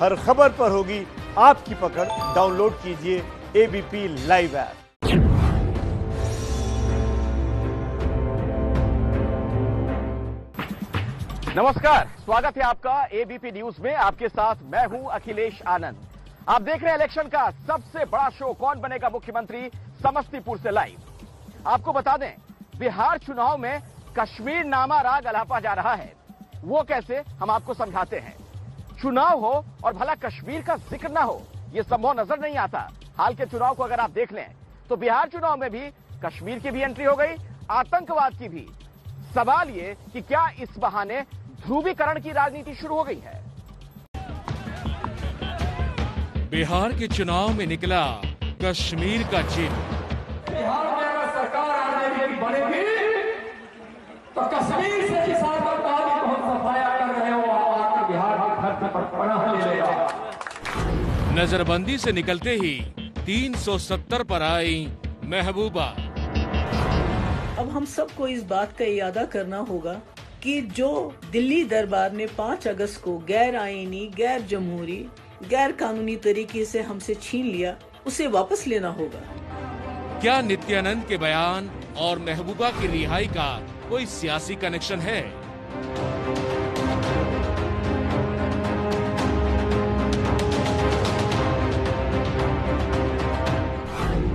हर खबर पर होगी आपकी पकड़। डाउनलोड कीजिए एबीपी लाइव ऐप। नमस्कार, स्वागत है आपका एबीपी न्यूज में। आपके साथ मैं हूं अखिलेश आनंद। आप देख रहे हैं इलेक्शन का सबसे बड़ा शो कौन बनेगा मुख्यमंत्री, समस्तीपुर से लाइव। आपको बता दें, बिहार चुनाव में कश्मीर नामा राग अलापा जा रहा है। वो कैसे, हम आपको समझाते हैं। चुनाव हो और भला कश्मीर का जिक्र ना हो, यह संभव नजर नहीं आता। हाल के चुनाव को अगर आप देख लें तो बिहार चुनाव में भी कश्मीर की भी एंट्री हो गई, आतंकवाद की भी। सवाल ये कि क्या इस बहाने ध्रुवीकरण की राजनीति शुरू हो गई है। बिहार के चुनाव में निकला कश्मीर का चिन्ह। बिहार में अगर सरकार आरजेडी बनेगी तो कश्मीर से किसान का पानी बहुत सफाया कर रहे हो, आकर बिहार की धरती पर पनाह ले लेगा। नजरबंदी से निकलते ही 370 पर आई महबूबा। अब हम सबको इस बात का इरादा करना होगा कि जो दिल्ली दरबार ने 5 अगस्त को गैर आईनी, गैर जमहूरी, गैर कानूनी तरीके से हमसे छीन लिया, उसे वापस लेना होगा। क्या नित्यानंद के बयान और महबूबा की रिहाई का कोई सियासी कनेक्शन है?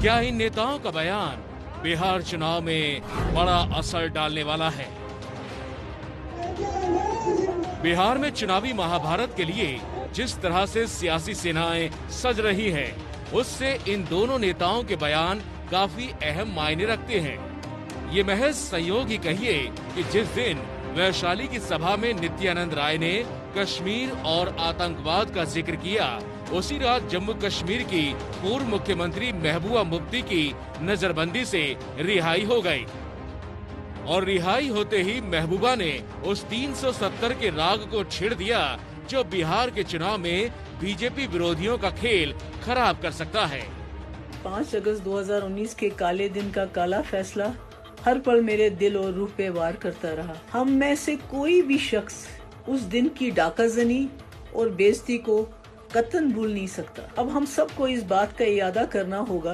क्या इन नेताओं का बयान बिहार चुनाव में बड़ा असर डालने वाला है? बिहार में चुनावी महाभारत के लिए जिस तरह से सियासी सेनाएं सज रही हैं, उससे इन दोनों नेताओं के बयान काफी अहम मायने रखते हैं। ये महज संयोग ही कहिए कि जिस दिन वैशाली की सभा में नित्यानंद राय ने कश्मीर और आतंकवाद का जिक्र किया, उसी रात जम्मू कश्मीर की पूर्व मुख्यमंत्री महबूबा मुफ्ती की नजरबंदी से रिहाई हो गई। और रिहाई होते ही महबूबा ने उस 370 के राग को छेड़ दिया जो बिहार के चुनाव में बीजेपी विरोधियों का खेल खराब कर सकता है। 5 अगस्त 2019 के काले दिन का काला फैसला हर पल मेरे दिल और रूह पे वार करता रहा। हम में से कोई भी शख्स उस दिन की डाकाजनी और बेइज्जती को कतई भूल नहीं सकता। अब हम सबको इस बात का इरादा करना होगा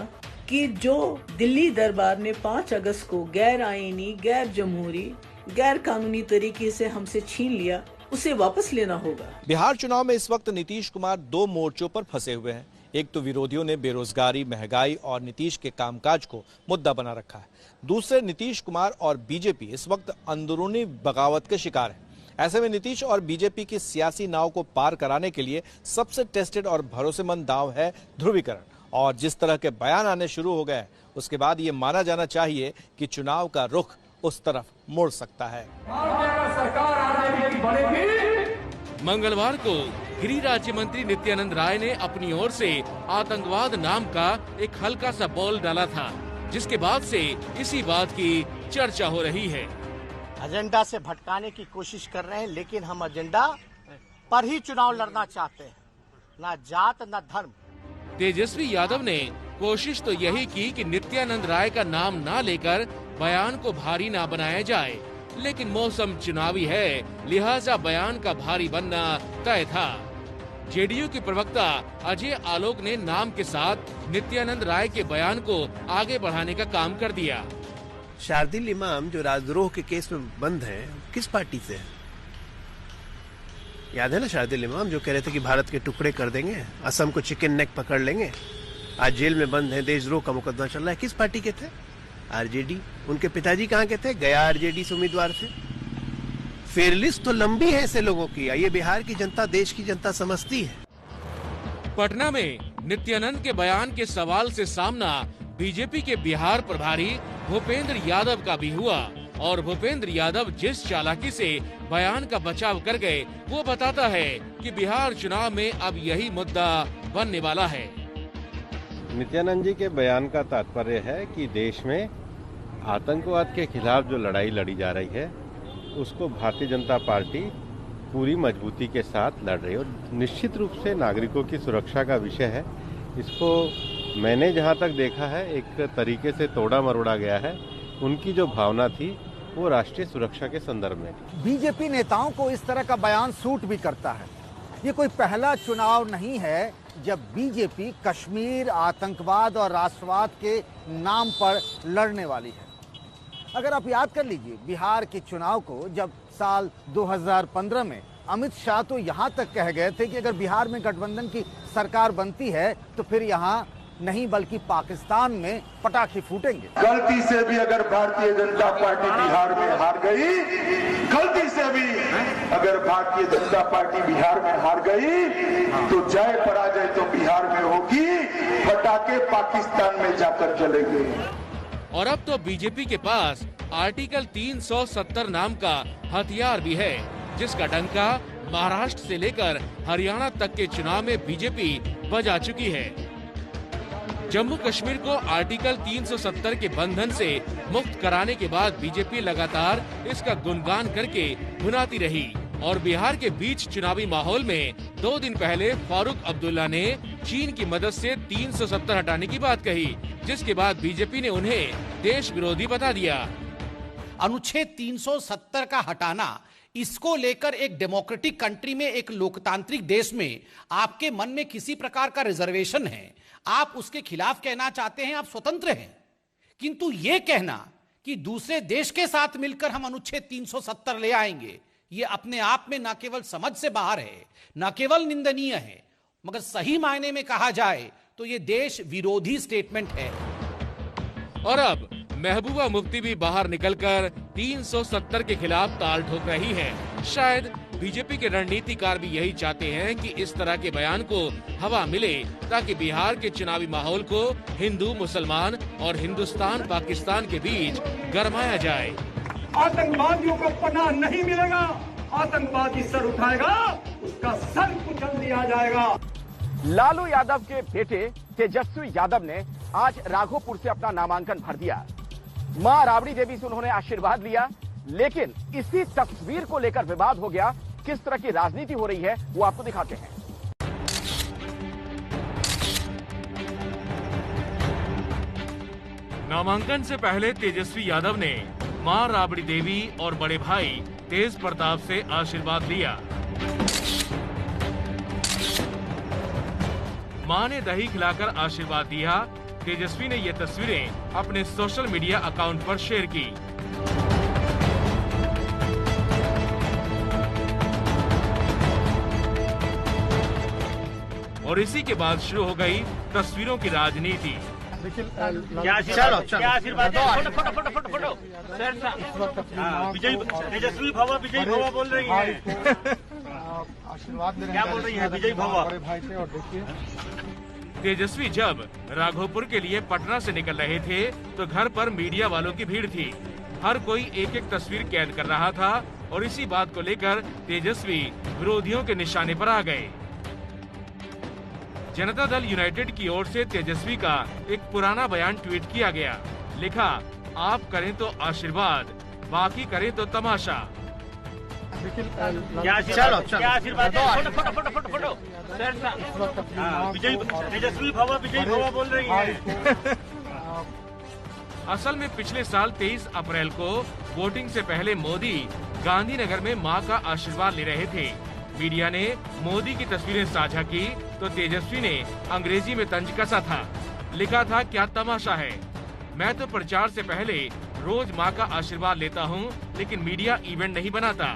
कि जो दिल्ली दरबार ने 5 अगस्त को गैर आईनी, गैर जमहूरी, गैर कानूनी तरीके से हमसे छीन लिया, उसे वापस लेना होगा। बिहार चुनाव में इस वक्त नीतीश कुमार 2 मोर्चों पर फंसे हुए हैं। एक तो विरोधियों ने बेरोजगारी, महंगाई और नीतीश के कामकाज को मुद्दा बना रखा है। दूसरे, नीतीश कुमार और बीजेपी इस वक्त अंदरूनी बगावत के शिकार है। ऐसे में नीतीश और बीजेपी की सियासी नाव को पार कराने के लिए सबसे टेस्टेड और भरोसेमंद दांव है ध्रुवीकरण। और जिस तरह के बयान आने शुरू हो गए, उसके बाद ये माना जाना चाहिए कि चुनाव का रुख उस तरफ मुड़ सकता है। सरकार आरजेडी बनेगी। मंगलवार को गृह राज्य मंत्री नित्यानंद राय ने अपनी ओर से आतंकवाद नाम का एक हल्का सा बॉल डाला था, जिसके बाद से इसी बात की चर्चा हो रही है। एजेंडा से भटकाने की कोशिश कर रहे हैं, लेकिन हम एजेंडा पर ही चुनाव लड़ना चाहते हैं, ना जात ना धर्म। तेजस्वी यादव ने कोशिश तो यही की कि नित्यानंद राय का नाम ना लेकर बयान को भारी ना बनाया जाए, लेकिन मौसम चुनावी है, लिहाजा बयान का भारी बनना तय था। जेडीयू के प्रवक्ता अजय आलोक ने नाम के साथ नित्यानंद राय के बयान को आगे बढ़ाने का काम कर दिया। शार्दुल इमाम जो राजद्रोह के केस में बंद है, किस पार्टी से है? याद है ना शार्दुल इमाम जो कह रहे थे कि भारत के टुकड़े कर देंगे, असम को चिकन नेक पकड़ लेंगे। आज जेल में बंद है, देशद्रोह का मुकदमा चल रहा है। किस पार्टी के थे? आरजेडी। उनके पिताजी कहाँ के थे? गया आरजेडी से उम्मीदवार थे। फेयरलिस्ट तो लंबी है ऐसे लोगों की। ये बिहार की जनता, देश की जनता समझती है। पटना में नित्यानंद के बयान के सवाल से सामना बीजेपी के बिहार प्रभारी भूपेंद्र यादव का भी हुआ, और भूपेंद्र यादव जिस चालाकी से बयान का बचाव कर गए, वो बताता है कि बिहार चुनाव में अब यही मुद्दा बनने वाला है। नित्यानंद जी के बयान का तात्पर्य है कि देश में आतंकवाद के खिलाफ जो लड़ाई लड़ी जा रही है, उसको भारतीय जनता पार्टी पूरी मजबूती के साथ लड़ रही है। और निश्चित रूप से नागरिकों की सुरक्षा का विषय है। इसको मैंने जहां तक देखा है, एक तरीके से तोड़ा मरोड़ा गया है। उनकी जो भावना थी वो राष्ट्रीय सुरक्षा के संदर्भ में। बीजेपी नेताओं को इस तरह का बयान सूट भी करता है। ये कोई पहला चुनाव नहीं है जब बीजेपी कश्मीर, आतंकवाद और राष्ट्रवाद के नाम पर लड़ने वाली है। अगर आप याद कर लीजिए बिहार के चुनाव को, जब साल 2015 में अमित शाह तो यहां तक कह गए थे कि अगर बिहार में गठबंधन की सरकार बनती है तो फिर यहां नहीं बल्कि पाकिस्तान में पटाखे फूटेंगे। गलती से भी अगर भारतीय जनता पार्टी बिहार में हार गई, गलती से भी अगर भारतीय जनता पार्टी बिहार में हार गई तो जय पराजय तो बिहार में होगी, पटाखे पाकिस्तान में जाकर चलेंगे। और अब तो बीजेपी के पास आर्टिकल 370 नाम का हथियार भी है, जिसका डंका महाराष्ट्र से लेकर हरियाणा तक के चुनाव में बीजेपी बजा चुकी है। जम्मू कश्मीर को आर्टिकल 370 के बंधन से मुक्त कराने के बाद बीजेपी लगातार इसका गुणगान करके भुनाती रही और बिहार के बीच चुनावी माहौल में 2 दिन पहले फारूक अब्दुल्ला ने चीन की मदद से 370 हटाने की बात कही, जिसके बाद बीजेपी ने उन्हें देश विरोधी बता दिया। अनुच्छेद 370 का हटाना, इसको लेकर एक डेमोक्रेटिक कंट्री में, एक लोकतांत्रिक देश में आपके मन में किसी प्रकार का रिजर्वेशन है, आप उसके खिलाफ कहना चाहते हैं, आप स्वतंत्र हैं। किंतु यह कहना कि दूसरे देश के साथ मिलकर हम अनुच्छेद 370 ले आएंगे, यह अपने आप में न केवल समझ से बाहर है, न केवल निंदनीय है, मगर सही मायने में कहा जाए तो यह देश विरोधी स्टेटमेंट है। और अब महबूबा मुफ्ती भी बाहर निकलकर 370 के खिलाफ ताल ठोक रही है। शायद बीजेपी के रणनीतिकार भी यही चाहते हैं कि इस तरह के बयान को हवा मिले, ताकि बिहार के चुनावी माहौल को हिंदू, मुसलमान और हिंदुस्तान पाकिस्तान के बीच गरमाया जाए। आतंकवादियों को पनाह नहीं मिलेगा, आतंकवादी सर उठाएगा उसका सर कुचल दिया जाएगा। लालू यादव के बेटे तेजस्वी यादव ने आज राघोपुर से अपना नामांकन भर दिया। मां राबड़ी देवी से उन्होंने आशीर्वाद लिया, लेकिन इसी तस्वीर को लेकर विवाद हो गया। किस तरह की राजनीति हो रही है वो आपको दिखाते हैं। नामांकन से पहले तेजस्वी यादव ने मां राबड़ी देवी और बड़े भाई तेज प्रताप से आशीर्वाद लिया। मां ने दही खिलाकर आशीर्वाद दिया। तेजस्वी ने ये तस्वीरें अपने सोशल मीडिया अकाउंट पर शेयर की। और इसी के बाद शुरू हो गई तस्वीरों की राजनीति। क्या आशीर्वाद फोटो तेजस्वी भवा, विजय भवा बोल रही है। आशीर्वाद क्या बोल रही है विजय भवा? भाई से। और देखिए तेजस्वी जब राघोपुर के लिए पटना से निकल रहे थे तो घर पर मीडिया वालों की भीड़ थी। हर कोई एक एक तस्वीर कैद कर रहा था और इसी बात को लेकर तेजस्वी विरोधियों के निशाने पर आ गए। जनता दल यूनाइटेड की ओर से तेजस्वी का एक पुराना बयान ट्वीट किया गया। लिखा, आप करें तो आशीर्वाद, बाकी करें तो तमाशा। क्या आशीर्वाद फोटो विजय, तेजस्वी भवा, विजय भवा बोल रही है। असल में पिछले साल 23 अप्रैल को वोटिंग से पहले मोदी गांधीनगर में मां का आशीर्वाद ले रहे थे। मीडिया ने मोदी की तस्वीरें साझा की तो तेजस्वी ने अंग्रेजी में तंज कसा था। लिखा था, क्या तमाशा है, मैं तो प्रचार से पहले रोज मां का आशीर्वाद लेता हूं, लेकिन मीडिया इवेंट नहीं बनाता।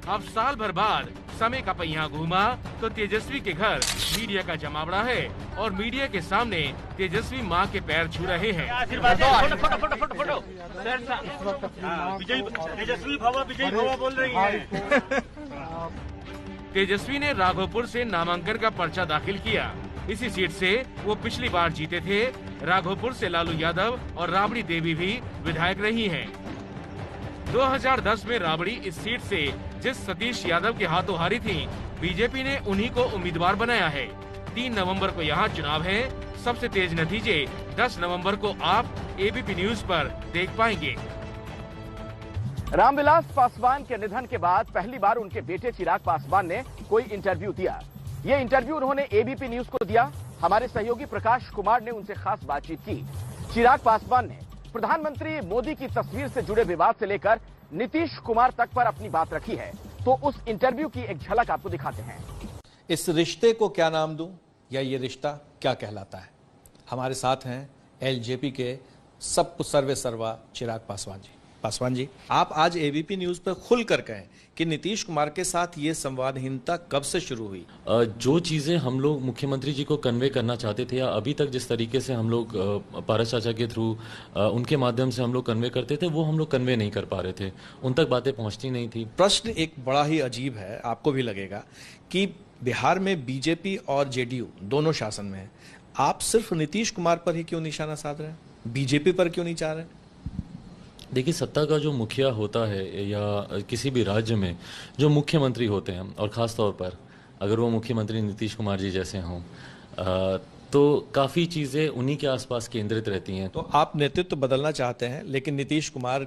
अब साल भर बाद समय का पहिया घूमा तो तेजस्वी के घर मीडिया का जमावड़ा है और मीडिया के सामने तेजस्वी मां के पैर छू रहे हैं। फोटो विजय, तेजस्वी भवा, विजय भवा बोल रही है। तेजस्वी ने राघोपुर से नामांकन का पर्चा दाखिल किया। इसी सीट से वो पिछली बार जीते थे। राघोपुर से लालू यादव और राबड़ी देवी भी विधायक रही हैं। 2010 में राबड़ी इस सीट से जिस सतीश यादव के हाथों हारी थी, बीजेपी ने उन्हीं को उम्मीदवार बनाया है। 3 नवंबर को यहाँ चुनाव है। सबसे तेज नतीजे 10 नवंबर को आप एबीपी न्यूज पर देख पाएंगे। रामविलास पासवान के निधन के बाद पहली बार उनके बेटे चिराग पासवान ने कोई इंटरव्यू दिया। ये इंटरव्यू उन्होंने एबीपी न्यूज को दिया। हमारे सहयोगी प्रकाश कुमार ने उनसे खास बातचीत की। चिराग पासवान ने प्रधानमंत्री मोदी की तस्वीर से जुड़े विवाद से लेकर नीतीश कुमार तक पर अपनी बात रखी है। तो उस इंटरव्यू की एक झलक आपको दिखाते हैं। इस रिश्ते को क्या नाम दूं, या ये रिश्ता क्या कहलाता है? हमारे साथ हैं एलजेपी के सब सर्वे सर्वा चिराग पासवान जी। पासवान जी, आप आज एबीपी न्यूज पर खुलकर कहें कि नीतीश कुमार के साथ ये संवादहीनता कब से शुरू हुई? जो चीज़ें हम लोग मुख्यमंत्री जी को कन्वे करना चाहते थे, या अभी तक जिस तरीके से हम लोग पारस चाचा के थ्रू उनके माध्यम से हम लोग कन्वे करते थे, वो हम लोग कन्वे नहीं कर पा रहे थे, उन तक बातें पहुंचती नहीं थी। प्रश्न एक बड़ा ही अजीब है, आपको भी लगेगा कि बिहार में बीजेपी और जेडीयू दोनों शासन में है, आप सिर्फ नीतीश कुमार पर ही क्यों निशाना साध रहे हैं, बीजेपी पर क्यों नहीं चाह रहे? देखिए, सत्ता का जो मुखिया होता है या किसी भी राज्य में जो मुख्यमंत्री होते हैं, और ख़ास तौर पर अगर वो मुख्यमंत्री नीतीश कुमार जी जैसे हों, तो काफ़ी चीज़ें उन्हीं के आसपास केंद्रित रहती हैं। तो आप नेतृत्व बदलना चाहते हैं लेकिन नीतीश कुमार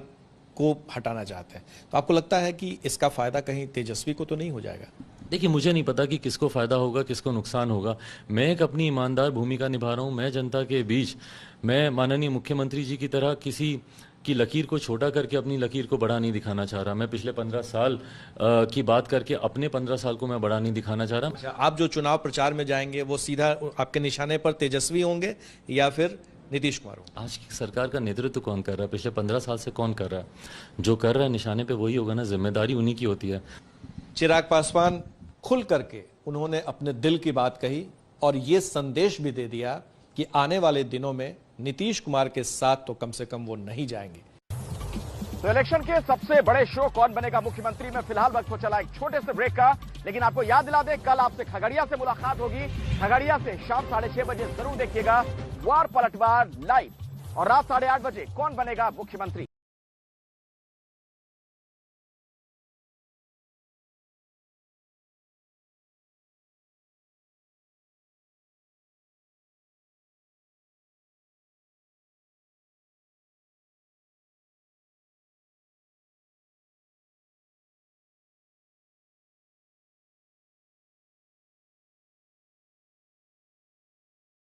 को हटाना चाहते हैं, तो आपको लगता है कि इसका फ़ायदा कहीं तेजस्वी को तो नहीं हो जाएगा? देखिए, मुझे नहीं पता कि किसको फ़ायदा होगा, किसको नुकसान होगा। मैं एक अपनी ईमानदार भूमिका निभा रहा हूँ। मैं जनता के बीच, मैं माननीय मुख्यमंत्री जी की तरह किसी की लकीर को छोटा करके अपनी लकीर को बड़ा नहीं दिखाना चाह रहा। मैं पिछले 15 साल की बात करके अपने 15 साल को मैं बड़ा नहीं दिखाना चाह रहा। अच्छा, आप जो चुनाव प्रचार में जाएंगे वो सीधा आपके निशाने पर तेजस्वी होंगे या फिर नीतीश कुमार होंगे? आज की सरकार का नेतृत्व कौन कर रहा है? पिछले 15 साल से कौन कर रहा है? जो कर रहा है निशाने पे वही होगा ना, जिम्मेदारी उन्हीं की होती है। चिराग पासवान खुल करके उन्होंने अपने दिल की बात कही और ये संदेश भी दे दिया कि आने वाले दिनों में नीतीश कुमार के साथ तो कम से कम वो नहीं जाएंगे। तो इलेक्शन के सबसे बड़े शो कौन बनेगा मुख्यमंत्री में फिलहाल वक्त हो चला एक छोटे से ब्रेक का, लेकिन आपको याद दिला दे, कल आपसे खगड़िया से मुलाकात होगी। खगड़िया से शाम 6:30 बजे जरूर देखिएगा वार पलटवार लाइव, और रात 8:30 बजे कौन बनेगा मुख्यमंत्री।